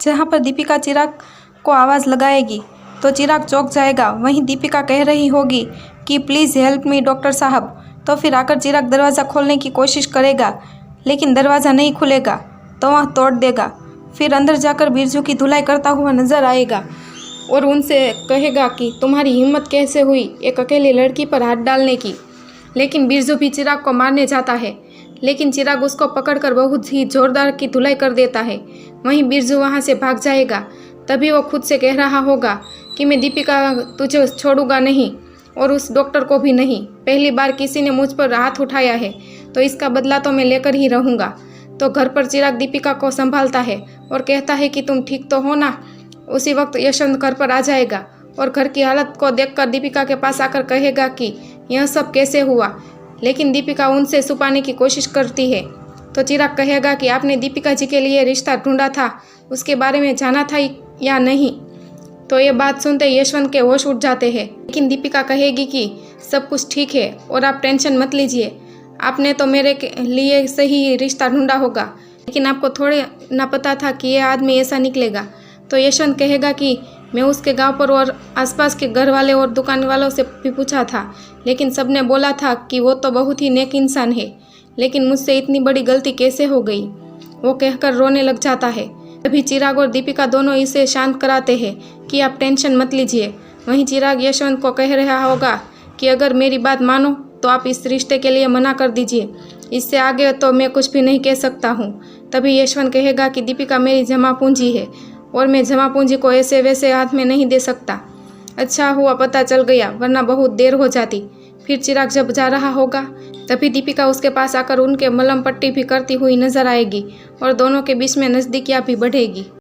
जहाँ पर दीपिका चिराग को आवाज़ लगाएगी तो चिराग चौंक जाएगा। वहीं दीपिका कह रही होगी कि प्लीज़ हेल्प मी डॉक्टर साहब। तो फिर आकर चिराग दरवाज़ा खोलने की कोशिश करेगा, लेकिन दरवाज़ा नहीं खुलेगा तो वह तोड़ देगा। फिर अंदर जाकर बिरजू की धुलाई करता हुआ नजर आएगा और उनसे कहेगा कि तुम्हारी हिम्मत कैसे हुई एक अकेली लड़की पर हाथ डालने की। लेकिन बिरजू भी चिराग को मारने जाता है, लेकिन चिराग उसको पकड़कर बहुत ही जोरदार की धुलाई कर देता है। वहीं बिरजू वहां से भाग जाएगा। तभी वो खुद से कह रहा होगा कि मैं दीपिका तुझे छोड़ूंगा नहीं और उस डॉक्टर को भी नहीं। पहली बार किसी ने मुझ पर हाथ उठाया है तो इसका बदला तो मैं लेकर ही रहूँगा। तो घर पर चिराग दीपिका को संभालता है और कहता है कि तुम ठीक तो हो ना। उसी वक्त यशवंत घर पर आ जाएगा और घर की हालत को देखकर दीपिका के पास आकर कहेगा कि यह सब कैसे हुआ। लेकिन दीपिका उनसे छुपाने की कोशिश करती है। तो चिराग कहेगा कि आपने दीपिका जी के लिए रिश्ता ढूंढा था, उसके बारे में जाना था या नहीं। तो ये बात सुनते यशवंत के होश उठ जाते हैं। लेकिन दीपिका कहेगी कि सब कुछ ठीक है और आप टेंशन मत लीजिए, आपने तो मेरे लिए सही रिश्ता ढूंढा होगा, लेकिन आपको थोड़े ना पता था कि यह आदमी ऐसा निकलेगा। तो यशवंत कहेगा कि मैं उसके गांव पर और आसपास के घर वाले और दुकान वालों से भी पूछा था, लेकिन सबने बोला था कि वो तो बहुत ही नेक इंसान है, लेकिन मुझसे इतनी बड़ी गलती कैसे हो गई। वो कहकर रोने लग जाता है। तभी चिराग और दीपिका दोनों इसे शांत कराते हैं कि आप टेंशन मत लीजिए। वहीं चिराग यशवंत को कह रहा होगा कि अगर मेरी बात मानो तो आप इस रिश्ते के लिए मना कर दीजिए, इससे आगे तो मैं कुछ भी नहीं कह सकता हूँ। तभी यशवंत कहेगा कि दीपिका मेरी जमा पूंजी है और मैं जमा पूंजी को ऐसे वैसे हाथ में नहीं दे सकता। अच्छा हुआ पता चल गया, वरना बहुत देर हो जाती। फिर चिराग जब जा रहा होगा तभी दीपिका उसके पास आकर उनके मलहम पट्टी भी करती हुई नजर आएगी और दोनों के बीच में नज़दीकियाँ भी बढ़ेगी।